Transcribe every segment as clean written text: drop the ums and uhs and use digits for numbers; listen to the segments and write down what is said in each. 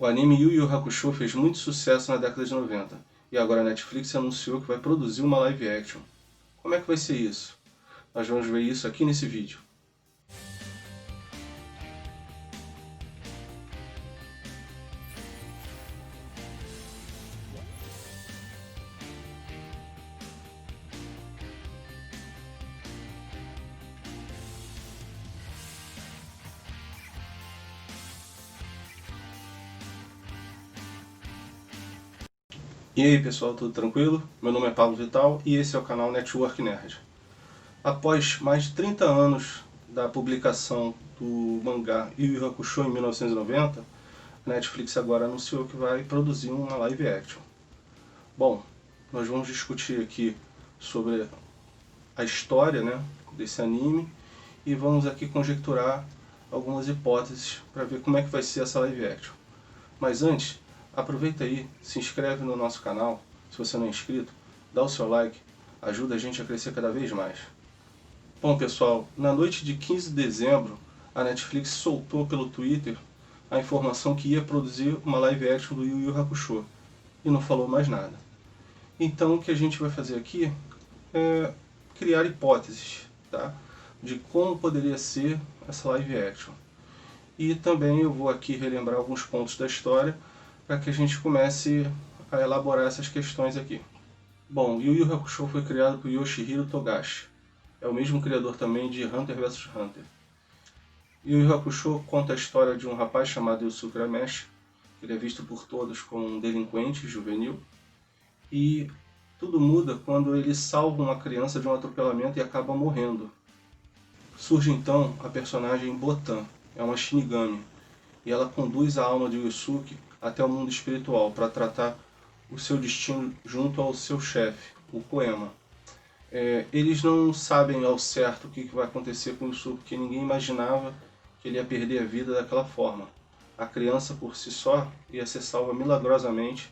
O anime Yu Yu Hakusho fez muito sucesso na década de 90 e agora a Netflix anunciou que vai produzir uma live action. Como é que vai ser isso? Nós vamos ver isso aqui nesse vídeo. E aí pessoal, tudo tranquilo? Meu nome é Pablo Vital e esse é o canal Network Nerd. Após mais de 30 anos da publicação do mangá Yu Yu Hakusho em 1990, a Netflix agora anunciou que vai produzir uma live action. Bom, nós vamos discutir aqui sobre a história, desse anime e vamos aqui conjecturar algumas hipóteses para ver como é que vai ser essa live action. Mas antes, aproveita aí, se inscreve no nosso canal, se você não é inscrito, dá o seu like, ajuda a gente a crescer cada vez mais. Bom pessoal, na noite de 15 de dezembro, a Netflix soltou pelo Twitter a informação que ia produzir uma live action do Yu Yu Hakusho e não falou mais nada. Então o que a gente vai fazer aqui é criar hipóteses, tá? De como poderia ser essa live action. E também eu vou aqui relembrar alguns pontos da história para que a gente comece a elaborar essas questões aqui. Bom, Yu Yu Hakusho foi criado por Yoshihiro Togashi. É o mesmo criador também de Hunter vs Hunter. Yu Yu Hakusho conta a história de um rapaz chamado Yusuke Urameshi. Ele é visto por todos como um delinquente juvenil. E tudo muda quando ele salva uma criança de um atropelamento e acaba morrendo. Surge então a personagem Botan, é uma Shinigami, e ela conduz a alma de Yusuke até o mundo espiritual para tratar o seu destino junto ao seu chefe, o Koema. Eles não sabem ao certo o que vai acontecer com o Yusuke, porque ninguém imaginava que ele ia perder a vida daquela forma. A criança por si só ia ser salva milagrosamente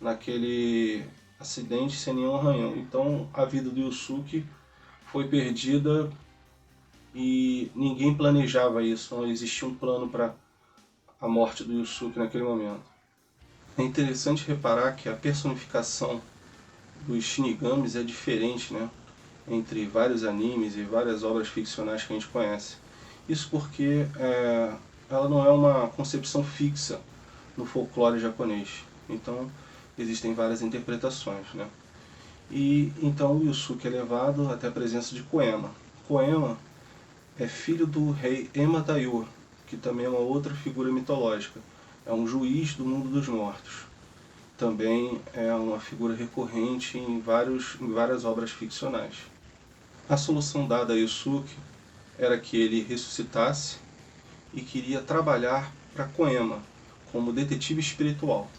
naquele acidente sem nenhum arranhão. Então a vida do Yusuke foi perdida e ninguém planejava isso, não existia um plano para a morte do Yusuke naquele momento. É interessante reparar que a personificação dos Shinigamis é diferente, entre vários animes e várias obras ficcionais que a gente conhece. Isso porque ela não é uma concepção fixa no folclore japonês. Então existem várias interpretações. E então o Yusuke é levado até a presença de Koema. Koema é filho do rei Ema Taiyo, que também é uma outra figura mitológica. É um juiz do mundo dos mortos. Também é uma figura recorrente em várias obras ficcionais. A solução dada a Yusuke era que ele ressuscitasse e queria trabalhar para Koema como detetive espiritual.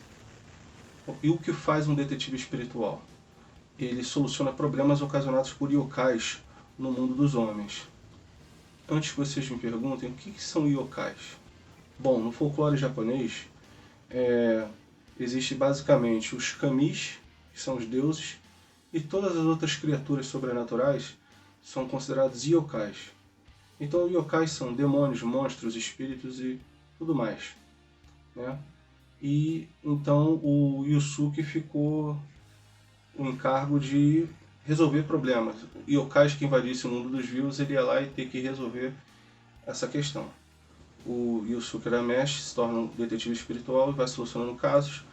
E o que faz um detetive espiritual? Ele soluciona problemas ocasionados por yokais no mundo dos homens. Antes que vocês me perguntem, o que são yokais? Bom, no folclore japonês, existe basicamente os kamis, que são os deuses, e todas as outras criaturas sobrenaturais são considerados yokais. Então yokais são demônios, monstros, espíritos e tudo mais. E então o Yusuke ficou o encargo de resolver problemas. Yokais que invadissem o mundo dos vivos, ele ia lá e ter que resolver essa questão. O Yusuke Urameshi se torna um detetive espiritual e vai solucionando casos.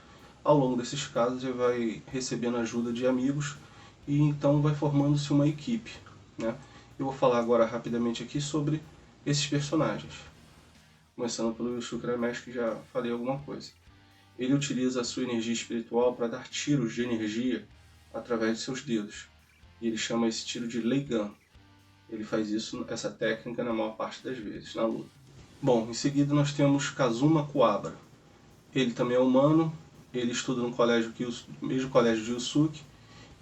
Ao longo desses casos ele vai recebendo ajuda de amigos e então vai formando-se uma equipe. Eu vou falar agora rapidamente aqui sobre esses personagens. Começando pelo Yusuke Urameshi, que já falei alguma coisa. Ele utiliza a sua energia espiritual para dar tiros de energia através de seus dedos. E ele chama esse tiro de Leigan. Ele faz essa técnica na maior parte das vezes, na luta. Bom, em seguida nós temos Kazuma Kuwabara. Ele também é humano, ele estuda no mesmo colégio de Yusuke,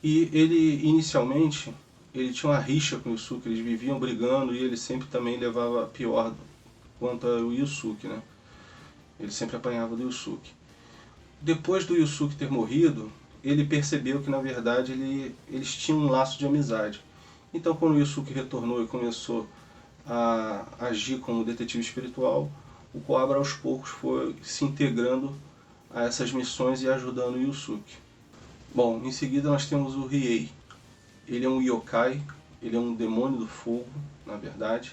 e ele inicialmente ele tinha uma rixa com o Yusuke, eles viviam brigando e ele sempre também levava pior quanto ao Yusuke. Ele sempre apanhava do Yusuke. Depois do Yusuke ter morrido, ele percebeu que na verdade eles tinham um laço de amizade. Então quando o Yusuke retornou e começou a agir como detetive espiritual, o Kuwabara aos poucos foi se integrando a essas missões e ajudando o Yusuke. Bom, em seguida nós temos o Riei. Ele é um yokai, ele é um demônio do fogo, na verdade.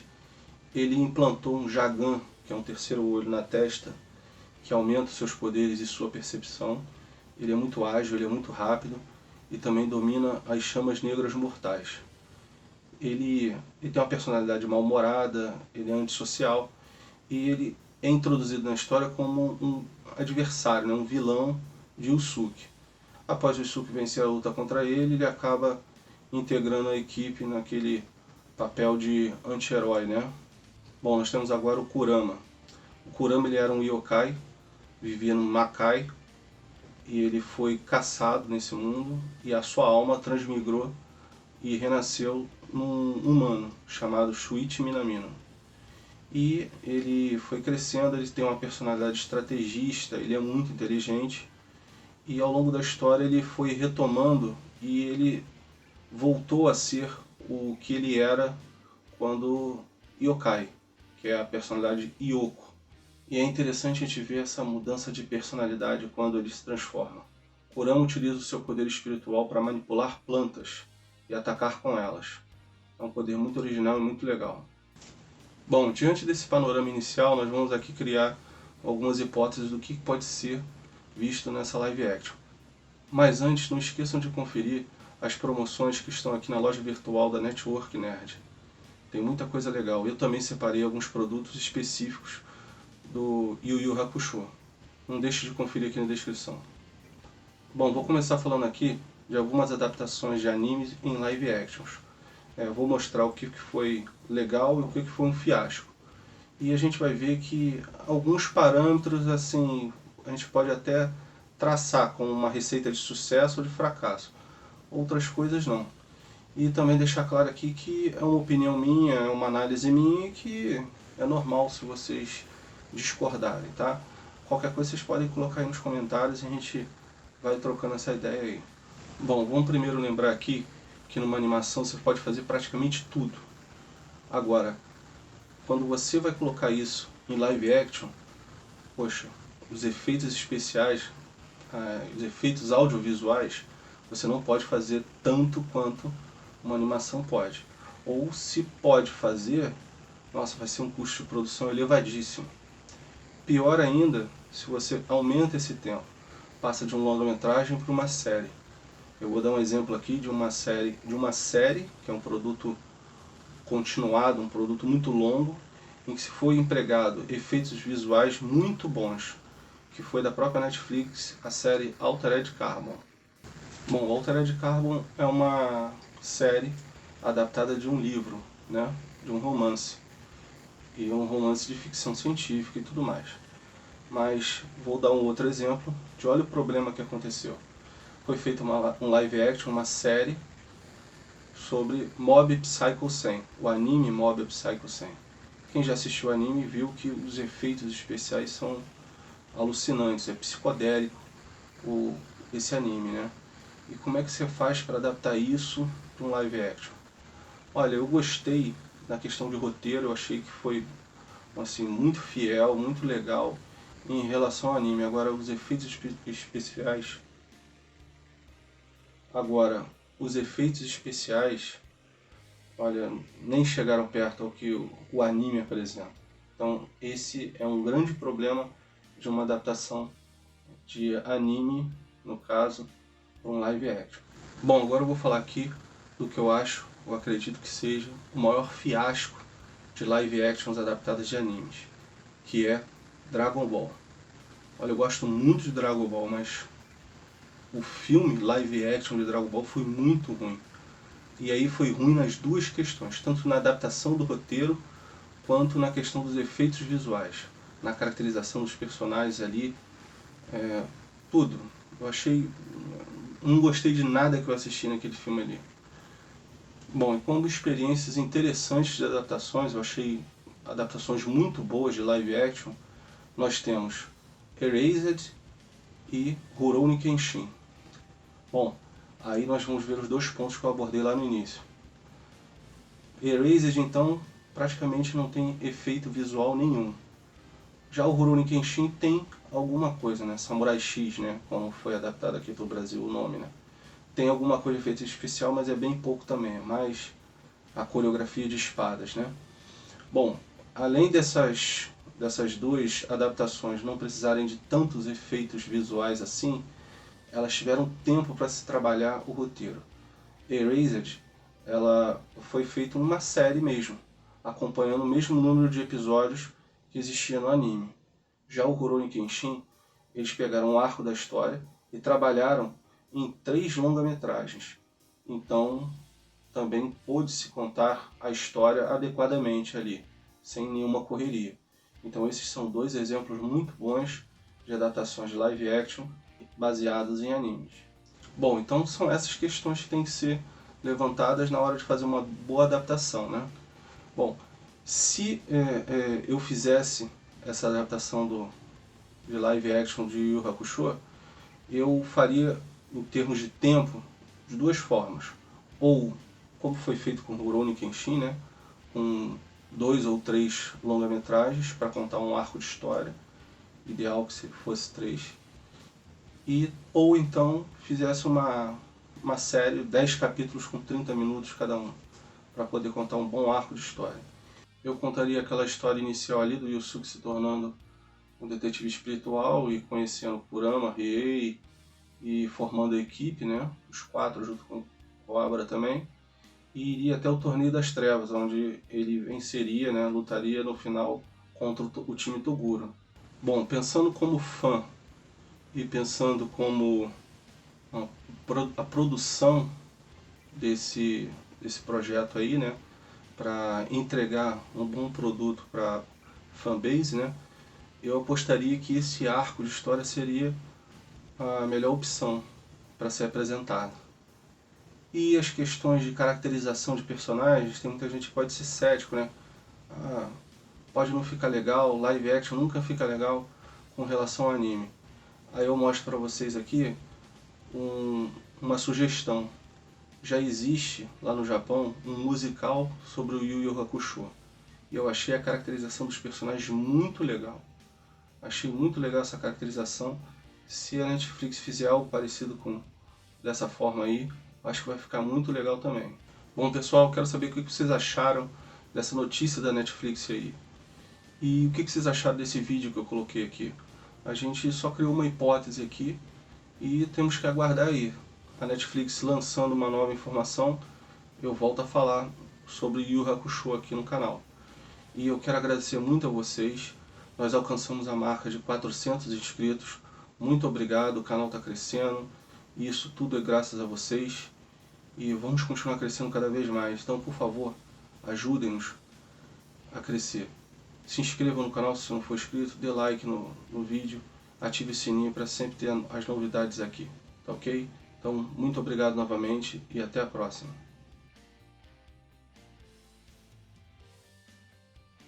Ele implantou um Jagan, que é um terceiro olho na testa, que aumenta os seus poderes e sua percepção. Ele é muito ágil, ele é muito rápido e também domina as chamas negras mortais. Ele tem uma personalidade mal-humorada, ele é antissocial e ele é introduzido na história como um adversário, né, um vilão de Yusuke. Após o Yusuke vencer a luta contra ele, ele acaba integrando a equipe naquele papel de anti-herói, né? Bom, nós temos agora o Kurama. O Kurama ele era um yokai, vivia no Makai, e ele foi caçado nesse mundo e a sua alma transmigrou e renasceu num humano chamado Shuichi Minamino. E ele foi crescendo, ele tem uma personalidade estrategista, ele é muito inteligente e ao longo da história ele foi retomando e ele voltou a ser o que ele era quando yokai, que é a personalidade Yoko. E é interessante a gente ver essa mudança de personalidade quando ele se transforma. Kurama utiliza o seu poder espiritual para manipular plantas e atacar com elas. É um poder muito original e muito legal. Bom, diante desse panorama inicial, nós vamos aqui criar algumas hipóteses do que pode ser visto nessa live action. Mas antes, não esqueçam de conferir as promoções que estão aqui na loja virtual da Network Nerd. Tem muita coisa legal. Eu também separei alguns produtos específicos do Yu Yu Hakusho. Não deixe de conferir aqui na descrição. Bom, vou começar falando aqui de algumas adaptações de animes em live actions. Vou mostrar o que foi legal e o que foi um fiasco. E a gente vai ver que alguns parâmetros assim a gente pode até traçar como uma receita de sucesso ou de fracasso. Outras coisas não. E também deixar claro aqui que é uma opinião minha, é uma análise minha e que é normal se vocês discordarem, tá? Qualquer coisa vocês podem colocar aí nos comentários e a gente vai trocando essa ideia aí. Bom, vamos primeiro lembrar aqui que numa animação você pode fazer praticamente tudo. Agora, quando você vai colocar isso em live action, poxa, os efeitos especiais, os efeitos audiovisuais, você não pode fazer tanto quanto uma animação pode. Ou se pode fazer, nossa, vai ser um custo de produção elevadíssimo. Pior ainda, se você aumenta esse tempo, passa de um longa-metragem para uma série. Eu vou dar um exemplo aqui de uma série que é um produto continuado, um produto muito longo, em que se foi empregado efeitos visuais muito bons, que foi da própria Netflix, a série Altered Carbon. Bom, Altered Carbon é uma série adaptada de um livro, né, de um romance, e um romance de ficção científica e tudo mais. Mas vou dar um outro exemplo de olha o problema que aconteceu. Foi feito um live action, uma série sobre Mob Psycho 100, o anime Mob Psycho 100. Quem já assistiu o anime viu que os efeitos especiais são alucinantes, é psicodélico esse anime, né? E como é que você faz para adaptar isso para um live action? Olha, eu gostei na questão de roteiro, eu achei que foi assim, muito fiel, muito legal em relação ao anime. Agora, os efeitos especiais... olha, nem chegaram perto ao que o anime apresenta. Então, esse é um grande problema de uma adaptação de anime, no caso, para um live action. Bom, agora eu vou falar aqui do que eu acredito que seja o maior fiasco de live actions adaptadas de animes, que é Dragon Ball. Olha, eu gosto muito de Dragon Ball, mas o filme live action de Dragon Ball foi muito ruim. E aí foi ruim nas duas questões, tanto na adaptação do roteiro, quanto na questão dos efeitos visuais, na caracterização dos personagens ali, tudo. Eu achei... não gostei de nada que eu assisti naquele filme ali. Bom, e como experiências interessantes de adaptações, eu achei adaptações muito boas de live action, nós temos Erased e Rurouni Kenshin. Bom, aí nós vamos ver os dois pontos que eu abordei lá no início. Erased, então, praticamente não tem efeito visual nenhum. Já o Rurouni Kenshin tem alguma coisa, né? Samurai X, né? Como foi adaptado aqui para o Brasil o nome, né? Tem alguma coisa de efeito especial, mas é bem pouco também, é mais a coreografia de espadas, né? Bom, além dessas duas adaptações não precisarem de tantos efeitos visuais assim, elas tiveram tempo para se trabalhar o roteiro. Erased, ela foi feita uma série mesmo, acompanhando o mesmo número de episódios que existia no anime. Já o Rurouni Kenshin, eles pegaram o arco da história e trabalharam em 3 longa-metragens. Então, também pôde-se contar a história adequadamente ali, sem nenhuma correria. Então esses são 2 exemplos muito bons de adaptações de live action baseados em animes. Bom, então são essas questões que têm que ser levantadas na hora de fazer uma boa adaptação, né? Bom, se eu fizesse essa adaptação de live action de Yu Yu Hakusho, eu faria, em termos de tempo, de 2 formas. Ou, como foi feito com Rurouni Kenshin, né? Com 2 ou 3 longa-metragens para contar um arco de história. Ideal que se fosse 3. Ou então fizesse uma série, 10 capítulos com 30 minutos cada um, para poder contar um bom arco de história. Eu contaria aquela história inicial ali do Yusuke se tornando um detetive espiritual e conhecendo Kurama, Riei e formando a equipe, né? Os 4 junto com Cobra também. E iria até o Torneio das Trevas, onde ele venceria, né? Lutaria no final contra o time Toguro. Bom, pensando como fã e pensando como a produção desse projeto aí, né? Para entregar um bom produto para fanbase, né? Eu apostaria que esse arco de história seria a melhor opção para ser apresentado. E as questões de caracterização de personagens, tem muita gente que pode ser cético, né? Ah, pode não ficar legal, live action nunca fica legal com relação ao anime. Aí eu mostro para vocês aqui uma sugestão. Já existe lá no Japão um musical sobre o Yu Yu Hakusho. E eu achei a caracterização dos personagens muito legal. Achei muito legal essa caracterização. Se a Netflix fizer algo parecido com dessa forma aí, acho que vai ficar muito legal também. Bom pessoal, quero saber o que vocês acharam dessa notícia da Netflix aí. E o que vocês acharam desse vídeo que eu coloquei aqui? A gente só criou uma hipótese aqui e temos que aguardar aí. A Netflix lançando uma nova informação, eu volto a falar sobre Yu Yu Hakusho aqui no canal. E eu quero agradecer muito a vocês. Nós alcançamos a marca de 400 inscritos. Muito obrigado, o canal está crescendo. E isso tudo é graças a vocês. E vamos continuar crescendo cada vez mais. Então, por favor, ajudem-nos a crescer. Se inscreva no canal se não for inscrito, dê like no vídeo, ative o sininho para sempre ter as novidades aqui, tá ok? Então, muito obrigado novamente e até a próxima.